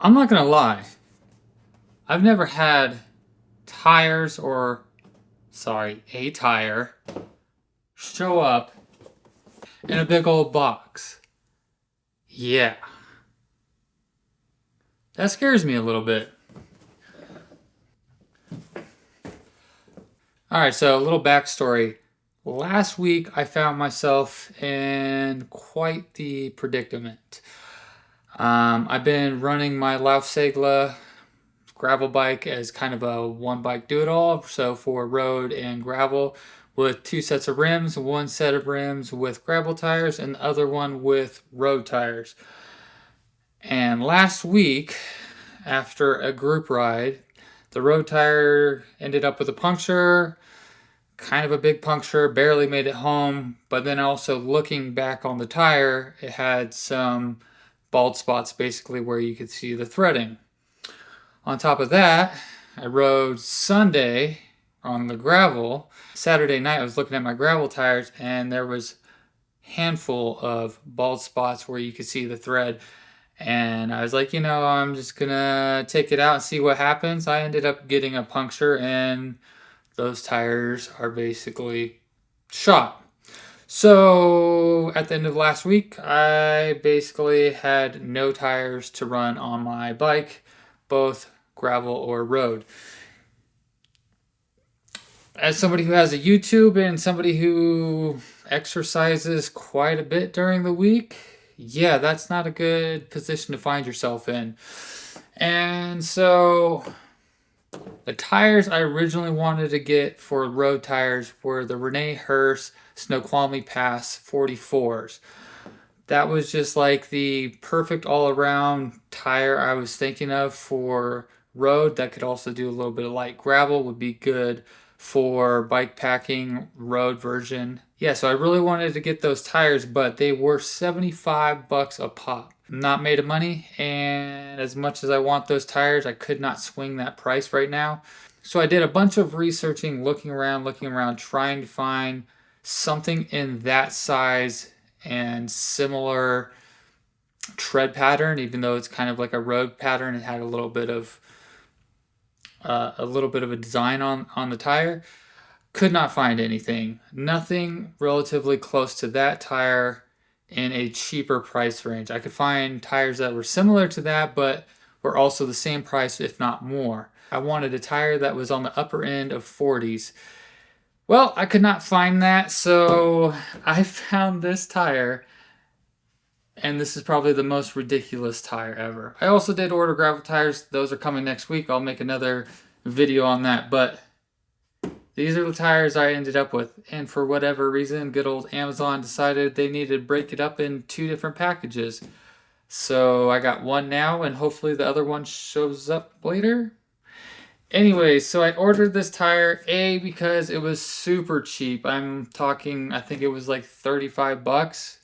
I'm not gonna lie, I've never had tires or, sorry, a tire show up in a big old box. Yeah, that scares me a little bit. Alright, so a little backstory. Last week I found myself in quite the predicament. I've been running my Laufsegler gravel bike as kind of a one bike do-it-all, so for road and gravel, with two sets of rims, one set of rims with gravel tires and the other one with road tires. And last week, after a group ride, the road tire ended up with a puncture, kind of a big puncture, barely made it home, but then also looking back on the tire, it had some bald spots basically where you could see the threading. On top of that, I rode Sunday on the gravel. Saturday night I was looking at my gravel tires and there was a handful of bald spots where you could see the thread. And I was like, I'm just gonna take it out and see what happens. I ended up getting a puncture and those tires are basically shot. So at the end of last week, I basically had no tires to run on my bike, both gravel or road. As somebody who has a YouTube and somebody who exercises quite a bit during the week, yeah, that's not a good position to find yourself in. And so the tires I originally wanted to get for road tires were the Rene Hurst Snoqualmie Pass 44s. That was just like the perfect all-around tire I was thinking of for road. That could also do a little bit of light gravel, would be good for bike packing road version. Yeah, so I really wanted to get those tires, but they were $75 a pop. I'm not made of money, and as much as I want those tires, I could not swing that price right now. So I did a bunch of researching, looking around, trying to find something in that size and similar tread pattern, even though it's kind of like a road pattern. It had a little bit of a design on the tire. Could not find anything. Nothing relatively close to that tire in a cheaper price range. I could find tires that were similar to that, but were also the same price, if not more. I wanted a tire that was on the upper end of 40s. Well, I could not find that, so I found this tire, and this is probably the most ridiculous tire ever. I also did order gravel tires. Those are coming next week. I'll make another video on that, but these are the tires I ended up with. And for whatever reason, good old Amazon decided they needed to break it up in two different packages. So I got one now, and hopefully the other one shows up later. Anyway, so I ordered this tire, because it was super cheap. I'm talking, I think it was like $35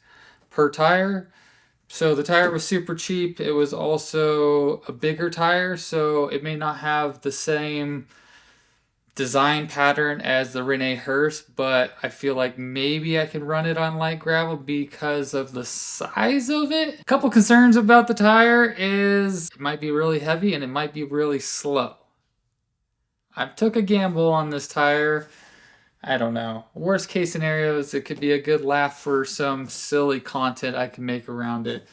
per tire. So the tire was super cheap. It was also a bigger tire, so it may not have the same design pattern as the Rene Hurst, but I feel like maybe I can run it on light gravel because of the size of it. A couple concerns about the tire is it might be really heavy and it might be really slow. I took a gamble on this tire. I don't know. Worst case scenario is it could be a good laugh for some silly content I can make around it.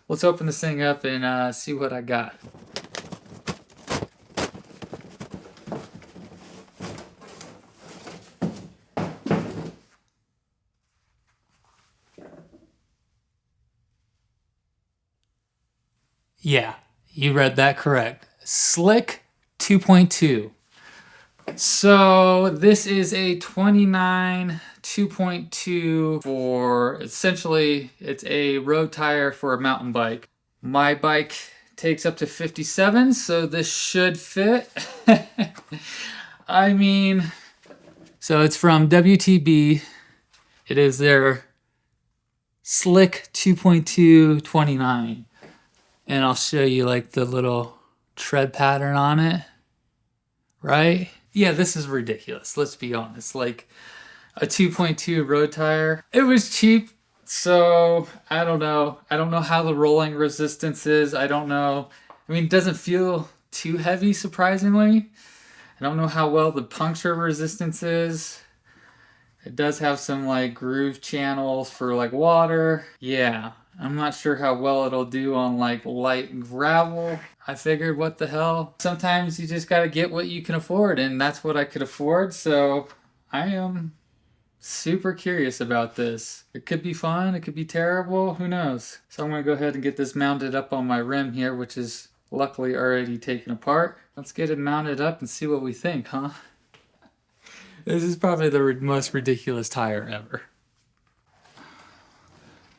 Let's open this thing up and see what I got. Yeah, you read that correct. Slick 2.2. So this is a 29 2.2 for, essentially, it's a road tire for a mountain bike. My bike takes up to 57, so this should fit. I mean, so it's from WTB. It is their Slick 2.2 29. And I'll show you like the little tread pattern on it. Right? Yeah, this is ridiculous. Let's be honest. Like a 2.2 road tire. It was cheap, so I don't know. I don't know how the rolling resistance is. I don't know I mean, it doesn't feel too heavy, surprisingly. I don't know how well the puncture resistance is. It does have some like groove channels for like water. Yeah, I'm not sure how well it'll do on like light gravel. I figured, what the hell? Sometimes you just gotta get what you can afford, and that's what I could afford, so I am super curious about this. It could be fun, it could be terrible, who knows? So I'm gonna go ahead and get this mounted up on my rim here, which is luckily already taken apart. Let's get it mounted up and see what we think, huh? This is probably the most ridiculous tire ever.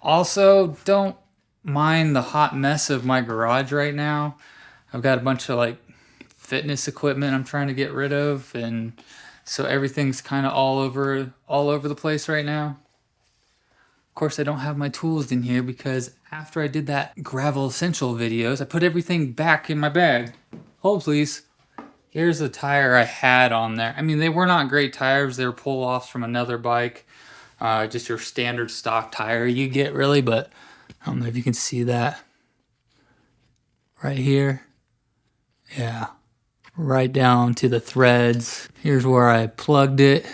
Also, don't mind the hot mess of my garage right now. I've got a bunch of like fitness equipment I'm trying to get rid of, and so everything's kind of all over the place right now. Of course, I don't have my tools in here because after I did that gravel essential videos, I put everything back in my bag. Hold please. Here's the tire I had on there. I mean, they were not great tires. They were pull-offs from another bike. Just your standard stock tire you get, really, but I don't know if you can see that. Right here. Yeah. Right down to the threads. Here's where I plugged it.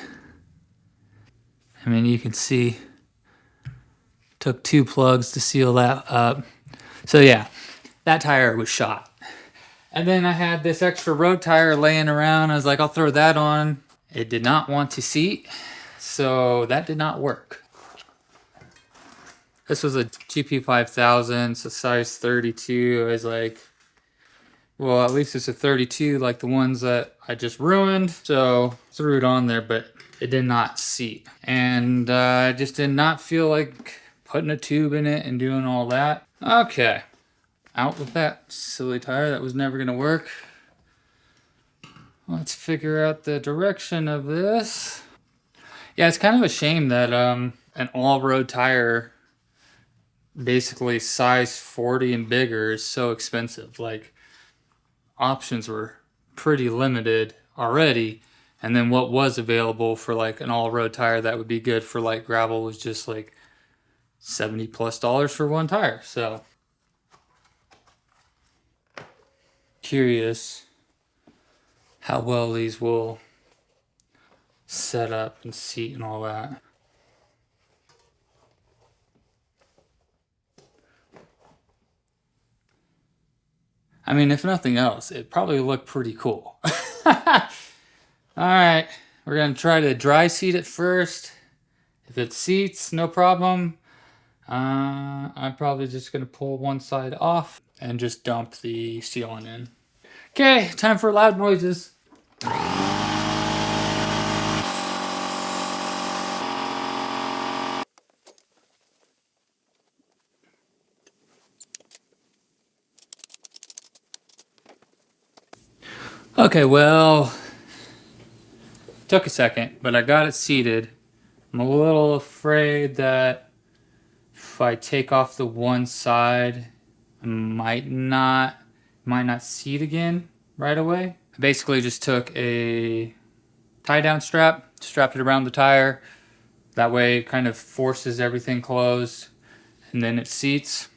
I mean, you can see. Took 2 plugs to seal that up. So yeah, that tire was shot. And then I had this extra road tire laying around. I was like, I'll throw that on. It did not want to seat, so that did not work. This was a GP5000, so size 32. I was like, well, at least it's a 32 like the ones that I just ruined. So threw it on there, but it did not seat. And I just did not feel like putting a tube in it and doing all that. Okay. Out with that silly tire. That was never going to work. Let's figure out the direction of this. Yeah, it's kind of a shame that an all-road tire, basically size 40 and bigger, is so expensive. Like, options were pretty limited already, and then what was available for like an all-road tire that would be good for light gravel was just like $70+ for one tire. So curious how well these will set up and seat and all that. I mean, if nothing else, it probably looked pretty cool. Alright, we're going to try to dry seat it first. If it seats, no problem. I'm probably just going to pull one side off and just dump the sealant in. Okay, time for loud noises. Okay, well, took a second, but I got it seated. I'm a little afraid that if I take off the one side, I might not seat again right away. I basically just took a tie down strap, strapped it around the tire. That way it kind of forces everything closed and then it seats.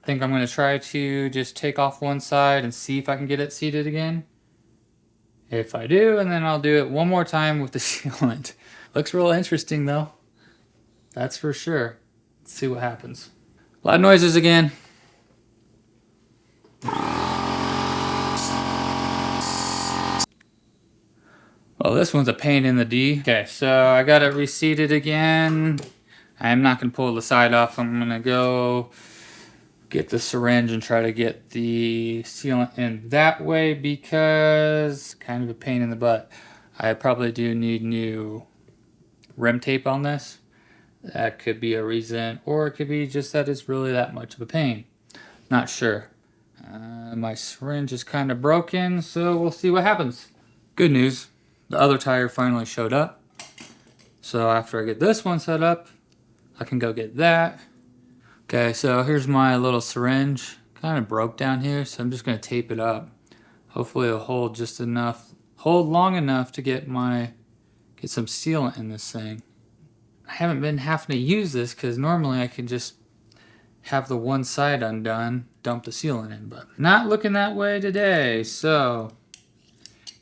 I think I'm going to try to just take off one side and see if I can get it seated again. If I do, and then I'll do it one more time with the sealant. Looks real interesting though. That's for sure. Let's see what happens. Loud noises again. Well, this one's a pain in the D. Okay, so I got it reseated again. I'm not going to pull the side off. I'm going to go get the syringe and try to get the sealant in that way because kind of a pain in the butt. I probably do need new rim tape on this. That could be a reason, or it could be just that it's really that much of a pain. Not sure. My syringe is kind of broken, so we'll see what happens. Good news, the other tire finally showed up. So after I get this one set up, I can go get that. Okay, so here's my little syringe. Kind of broke down here, so I'm just going to tape it up. Hopefully it'll hold just enough, hold long enough to get some sealant in this thing. I haven't been having to use this because normally I can just have the one side undone, dump the sealant in, but not looking that way today. So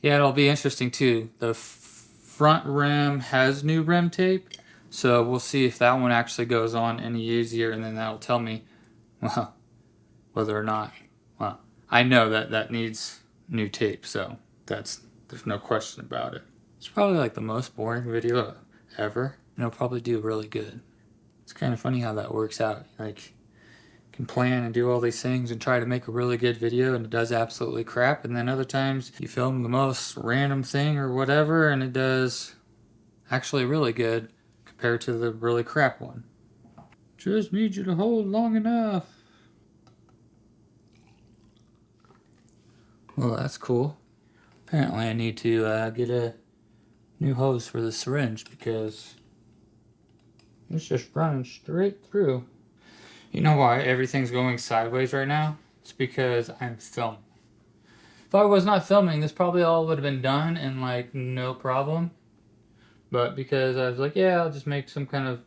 yeah, it'll be interesting too. The front rim has new rim tape, so we'll see if that one actually goes on any easier, and then that'll tell me, well, whether or not, well, I know that that needs new tape, so there's no question about it. It's probably like the most boring video ever, and it'll probably do really good. It's kind of funny how that works out. Like, can plan and do all these things and try to make a really good video and it does absolutely crap, and then other times you film the most random thing or whatever and it does actually really good compared to the really crap one. Just need you to hold long enough. Well, that's cool. Apparently I need to get a new hose for the syringe because it's just running straight through. You know why everything's going sideways right now? It's because I'm filming. If I was not filming, this probably all would have been done and like no problem. But because I was like, yeah, I'll just make some kind of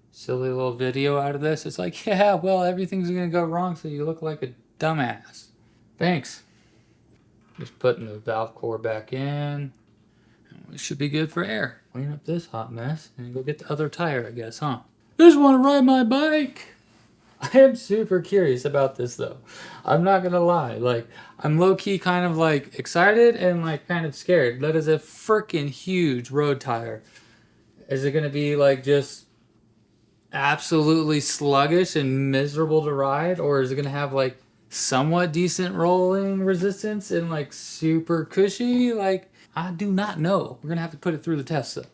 silly little video out of this. It's like, yeah, well, everything's gonna go wrong so you look like a dumbass. Thanks. Just putting the valve core back in. It should be good for air. Clean up this hot mess and go get the other tire, I guess, huh? Just want to ride my bike. I am super curious about this though. I'm not gonna lie. Like, I'm low-key kind of like excited and like kind of scared. That is a freaking huge road tire. Is it gonna be like just absolutely sluggish and miserable to ride? Or is it gonna have like somewhat decent rolling resistance and like super cushy? Like, I do not know. We're gonna have to put it through the test though.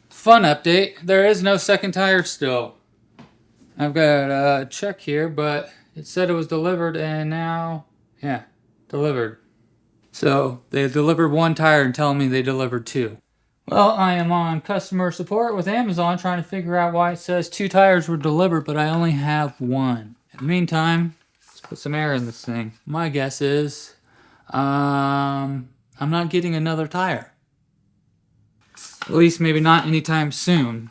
Fun update, there is no second tire still. I've got a check here, but it said it was delivered and now, yeah, delivered. So they delivered one tire and telling me they delivered two. Well, I am on customer support with Amazon trying to figure out why it says 2 tires were delivered, but I only have 1. In the meantime, let's put some air in this thing. My guess is, I'm not getting another tire. At least maybe not anytime soon.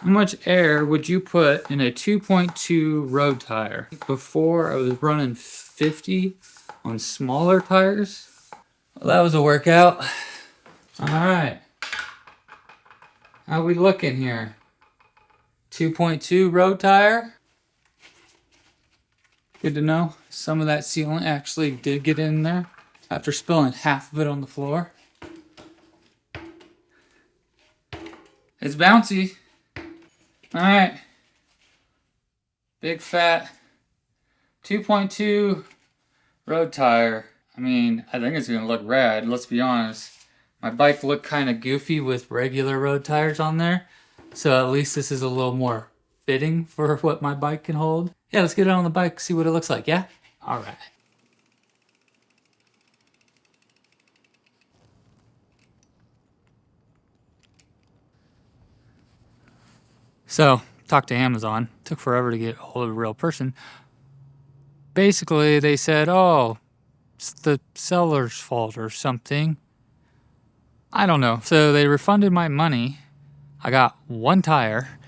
How much air would you put in a 2.2 road tire? Before I was running 50 on smaller tires. Well, that was a workout. Alright. How we looking here? 2.2 road tire. Good to know. Some of that sealant actually did get in there after spilling half of it on the floor. It's bouncy. Alright. Big fat 2.2 road tire. I mean, I think it's gonna look rad, let's be honest. My bike looked kind of goofy with regular road tires on there. So at least this is a little more fitting for what my bike can hold. Yeah, let's get it on the bike, see what it looks like, yeah? Alright. So, talked to Amazon. Took forever to get a hold of a real person. Basically, they said, oh, it's the seller's fault or something. I don't know. So they refunded my money. I got 1 tire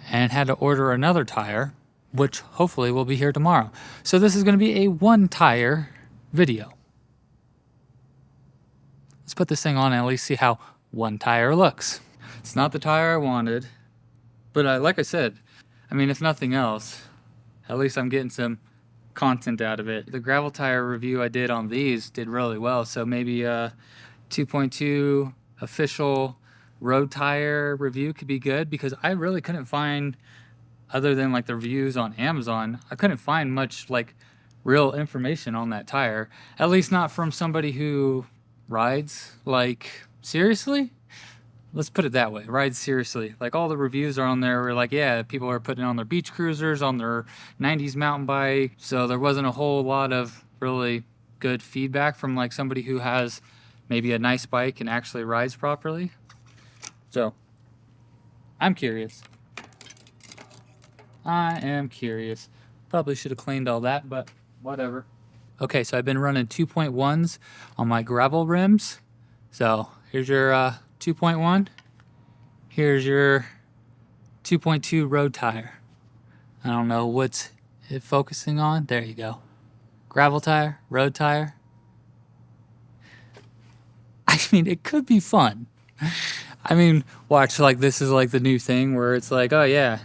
and had to order another tire, which hopefully will be here tomorrow. So this is going to be a 1 tire video. Let's put this thing on and at least see how 1 tire looks. It's not the tire I wanted. But like I said, I mean, if nothing else, at least I'm getting some content out of it. The gravel tire review I did on these did really well, so maybe a 2.2 official road tire review could be good, because I really couldn't find, other than like the reviews on Amazon, I couldn't find much like real information on that tire, at least not from somebody who rides. Like, seriously? Let's put it that way, ride seriously. Like, all the reviews are on there were like, yeah, people are putting on their beach cruisers, on their 90s mountain bike. So there wasn't a whole lot of really good feedback from like somebody who has maybe a nice bike and actually rides properly. So I'm curious. I am curious. Probably should have cleaned all that, but whatever. Okay, so I've been running 2.1s on my gravel rims. So here's your 2.1. Here's your 2.2 road tire. I don't know what's it focusing on. There you go. Gravel tire, road tire. I mean, it could be fun. I mean, watch, like, this is like the new thing where it's like, oh yeah,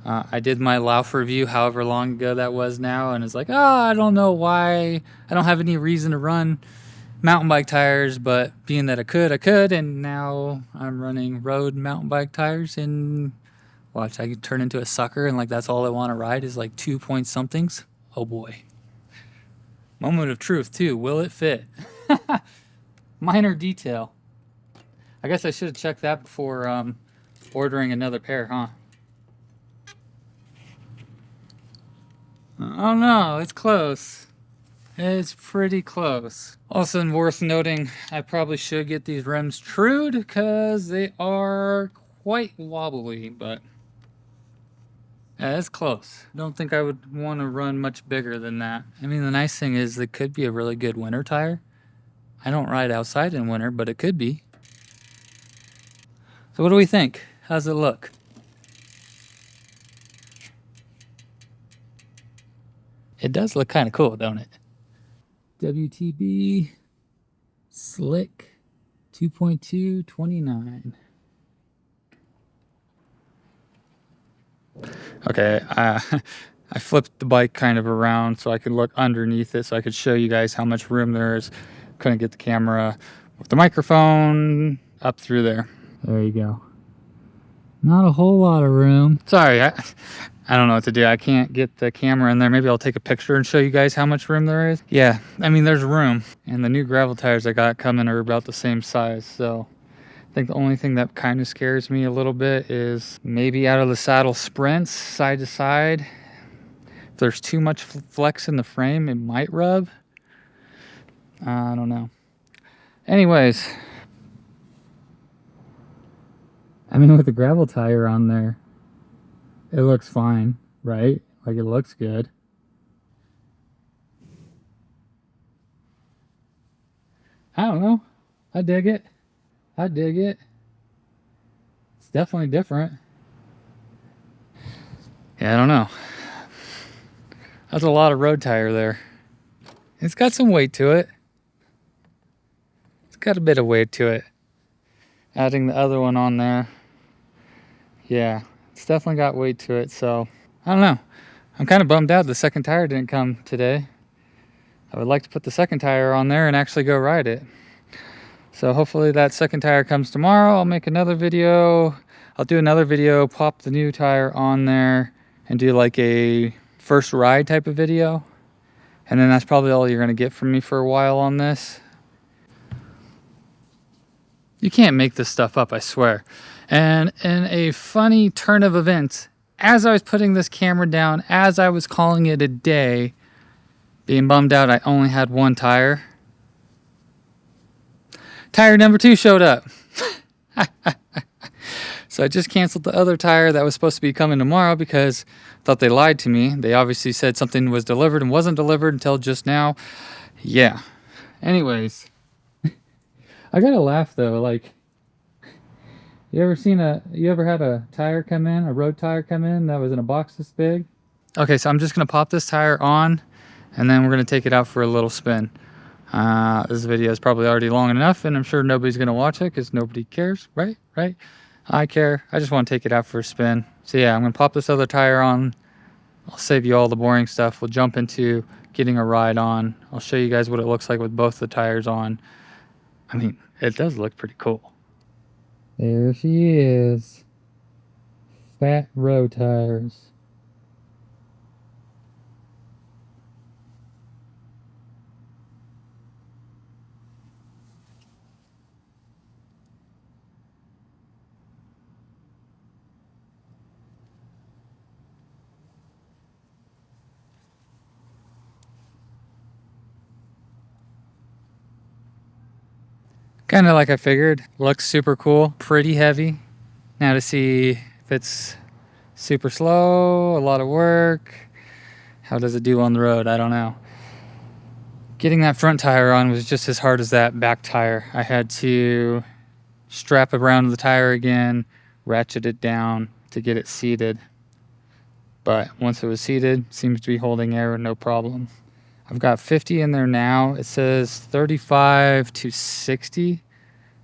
I did my Lauf review however long ago that was now, and it's like, oh, I don't know why. I don't have any reason to run mountain bike tires, but being that I could, and now I'm running road mountain bike tires, and watch, I could turn into a sucker, and like that's all I want to ride is like 2 point somethings. Oh boy. Moment of truth too. Will it fit? Minor detail. I guess I should have checked that before ordering another pair, huh? Oh no, it's close. It's pretty close. Also worth noting, I probably should get these rims trued because they are quite wobbly, but yeah, it's close. Don't think I would want to run much bigger than that. I mean, the nice thing is it could be a really good winter tire. I don't ride outside in winter, but it could be. So what do we think? How's it look? It does look kind of cool, don't it? WTB Slick 2.2 29. Okay, I flipped the bike kind of around so I could look underneath it so I could show you guys how much room there is. Couldn't get the camera with the microphone up through there. There you go. Not a whole lot of room. Sorry, I don't know what to do. I can't get the camera in there. Maybe I'll take a picture and show you guys how much room there is. Yeah, I mean, there's room. And the new gravel tires I got coming are about the same size. So I think the only thing that kind of scares me a little bit is maybe out of the saddle sprints side to side. If there's too much flex in the frame, it might rub. I don't know. Anyways, I mean, with the gravel tire on there, it looks fine, right? Like, it looks good. I don't know. I dig it. I dig it. It's definitely different. Yeah, I don't know. That's a lot of road tire there. It's got some weight to it. It's got a bit of weight to it. Adding the other one on there. Yeah, it's definitely got weight to it, so I don't know. I'm kind of bummed out the second tire didn't come today. I would like to put the second tire on there and actually go ride it. So hopefully that second tire comes tomorrow. I'll make another video. I'll do another video, pop the new tire on there, and do like a first ride type of video. And then that's probably all you're going to get from me for a while on this. You can't make this stuff up, I swear. And in a funny turn of events, as I was putting this camera down, as I was calling it a day, being bummed out I only had one tire, tire number 2 showed up. So I just canceled the other tire that was supposed to be coming tomorrow because I thought they lied to me. They obviously said something was delivered and wasn't delivered until just now. Yeah. Anyways. I gotta laugh though, like, you ever had a tire come in, a road tire come in that was in a box this big? Okay, so I'm just gonna pop this tire on and then we're gonna take it out for a little spin. This video is probably already long enough and I'm sure nobody's gonna watch it because nobody cares, right? Right? I care. I just want to take it out for a spin. So yeah, I'm gonna pop this other tire on. I'll save you all the boring stuff. We'll jump into getting a ride on. I'll show you guys what it looks like with both the tires on. I mean, it does look pretty cool. There she is. Fat road tires. Kind of like I figured. Looks super cool. Pretty heavy. Now to see if it's super slow, a lot of work. How does it do on the road? I don't know. Getting that front tire on was just as hard as that back tire. I had to strap around the tire again, ratchet it down, to get it seated. But once it was seated, seems to be holding air no problem. I've got 50 in there now. It says 35 to 60,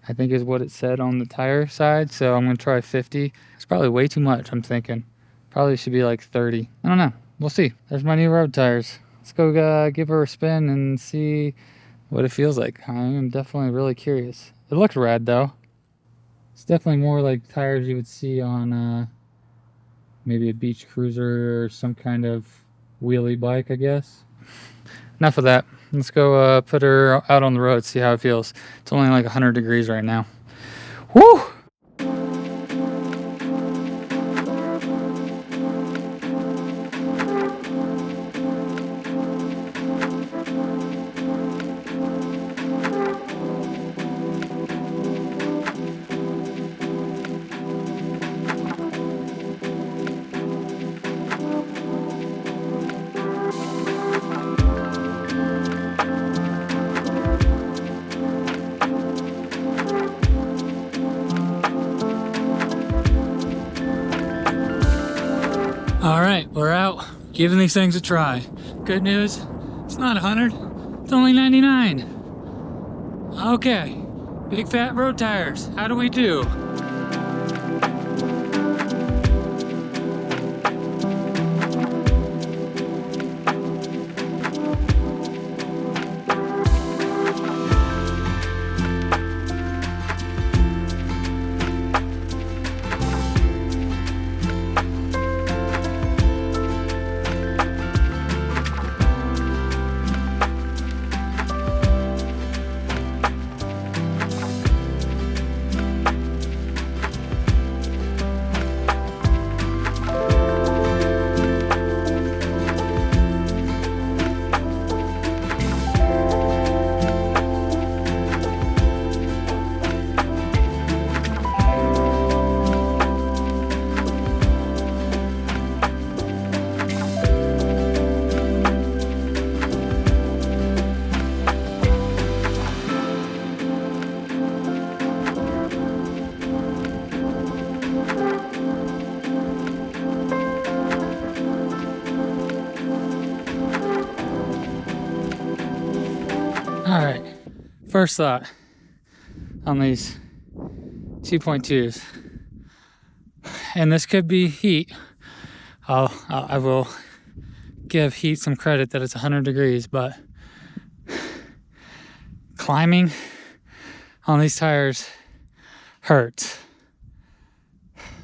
I think is what it said on the tire side. So I'm gonna try 50. It's probably way too much, I'm thinking. Probably should be like 30. I don't know, we'll see. There's my new road tires. Let's go give her a spin and see what it feels like. I'm definitely really curious. It looks rad though. It's definitely more like tires you would see on maybe a beach cruiser or some kind of wheelie bike, I guess. Enough of that. Let's go put her out on the road, see how it feels. It's only like 100 degrees right now. Woo! All right, we're out, giving these things a try. Good news, it's not 100, it's only 99. Okay, big fat road tires, how do we do? All right, first thought on these 2.2s, and this could be heat. I will give heat some credit that it's 100 degrees, but climbing on these tires hurts.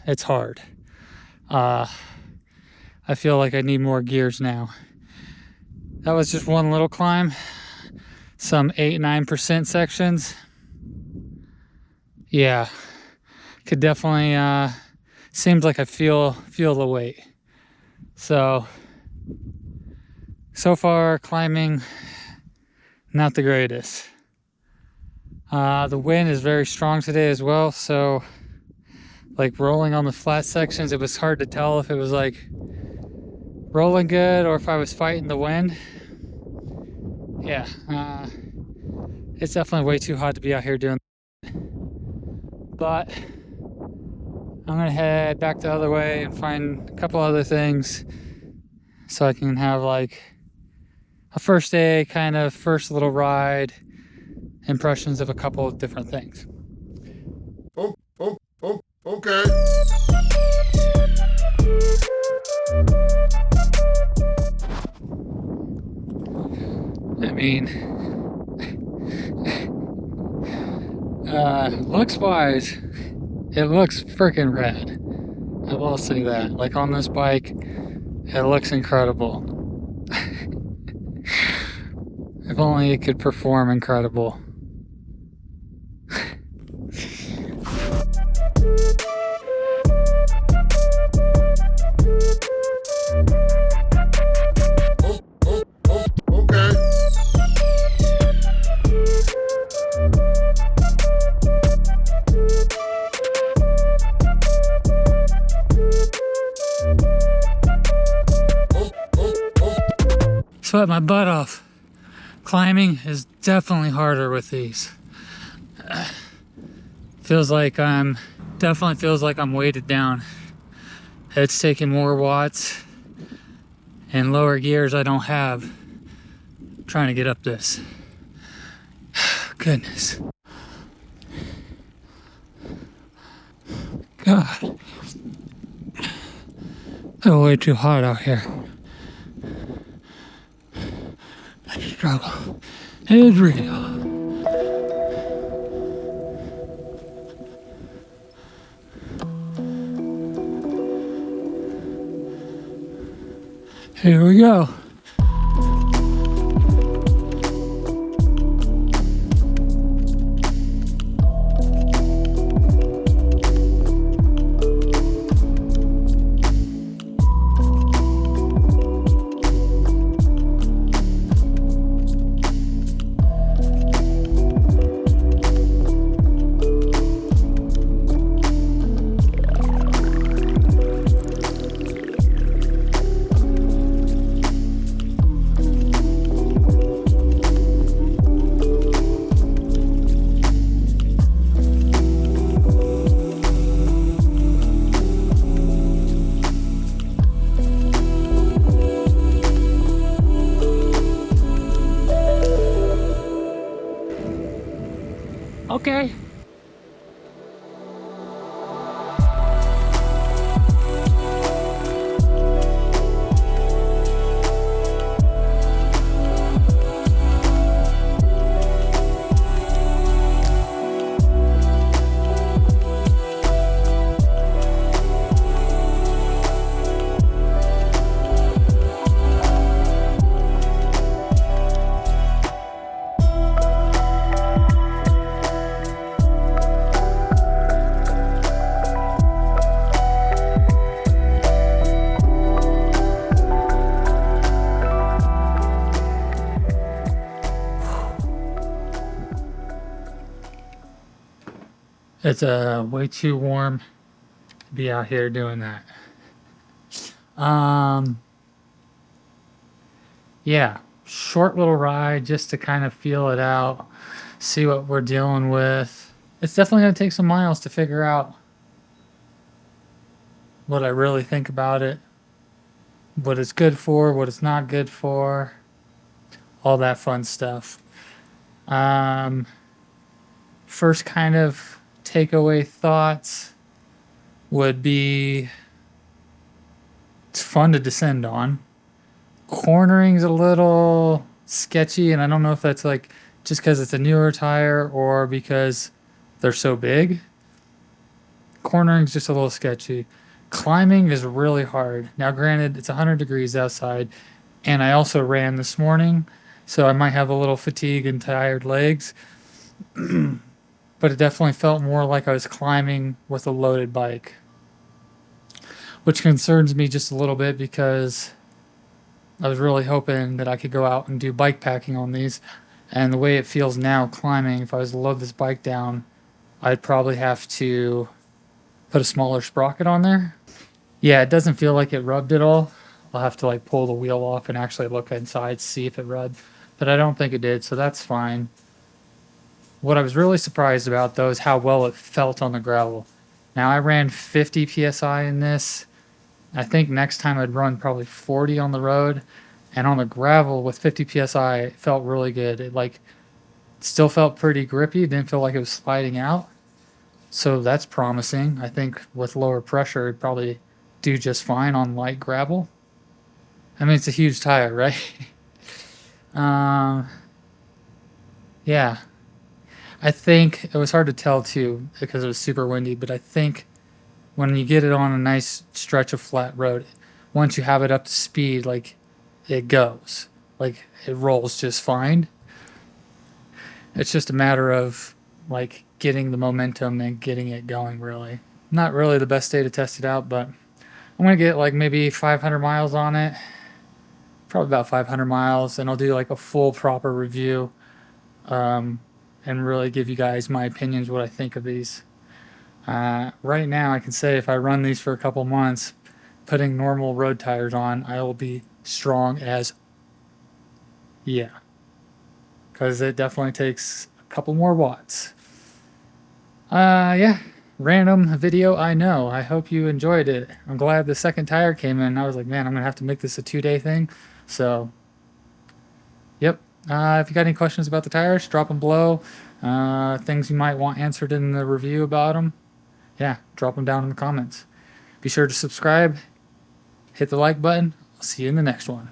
It's hard. I feel like I need more gears now. That was just one little climb. Some 8-9% sections. Yeah, could definitely seems like I feel the weight. So far climbing not the greatest. The wind is very strong today as well, so like rolling on the flat sections, it was hard to tell if it was like rolling good or if I was fighting the wind. Yeah, it's definitely way too hot to be out here doing that. But I'm gonna head back the other way and find a couple other things so I can have like a first day kind of first little ride impressions of a couple of different things. Okay. I mean, looks wise, it looks freaking rad. I will say that. Like on this bike, it looks incredible. If only it could perform incredible. Sweat my butt off. Climbing is definitely harder with these. Definitely feels like I'm weighted down. It's taking more watts, and lower gears I don't have. Trying to get up this. Goodness. God. It's way too hot out here. The struggle is real. Here we go. Okay. It's way too warm to be out here doing that. Yeah, short little ride just to kind of feel it out, see what we're dealing with. It's definitely going to take some miles to figure out what I really think about it, what it's good for, what it's not good for, all that fun stuff. First kind of takeaway thoughts would be it's fun to descend on. Cornering's a little sketchy, and I don't know if that's like just because it's a newer tire or because they're so big. Cornering's just a little sketchy. Climbing is really hard. Now, granted, it's 100 degrees outside, and I also ran this morning, so I might have a little fatigue and tired legs. But it definitely felt more like I was climbing with a loaded bike, which concerns me just a little bit because I was really hoping that I could go out and do bike packing on these. And the way it feels now climbing, if I was to load this bike down, I'd probably have to put a smaller sprocket on there. Yeah, it doesn't feel like it rubbed at all. I'll have to like pull the wheel off and actually look inside, see if it rubbed. But I don't think it did, so that's fine. What I was really surprised about, though, is how well it felt on the gravel. Now, I ran 50 PSI in this. I think next time I'd run probably 40 on the road. And on the gravel with 50 PSI, it felt really good. It still felt pretty grippy. It didn't feel like it was sliding out. So that's promising. I think with lower pressure, it'd probably do just fine on light gravel. I mean, it's a huge tire, right? Yeah. I think it was hard to tell too because it was super windy, but I think when you get it on a nice stretch of flat road, once you have it up to speed, like it goes, like it rolls just fine. It's just a matter of like getting the momentum and getting it going, really. Not really the best day to test it out, but I'm going to get like maybe 500 miles on it. Probably about 500 miles, and I'll do like a full proper review and really give you guys my opinions, what I think of these. Right now, I can say if I run these for a couple months, putting normal road tires on, I will be strong as yeah. Because it definitely takes a couple more watts. Yeah, random video, I know. I hope you enjoyed it. I'm glad the second tire came in. I was like, man, I'm gonna have to make this a 2-day thing. So, yep. If you got any questions about the tires, drop them below. Things you might want answered in the review about them, yeah, drop them down in the comments. Be sure to subscribe, hit the like button. I'll see you in the next one.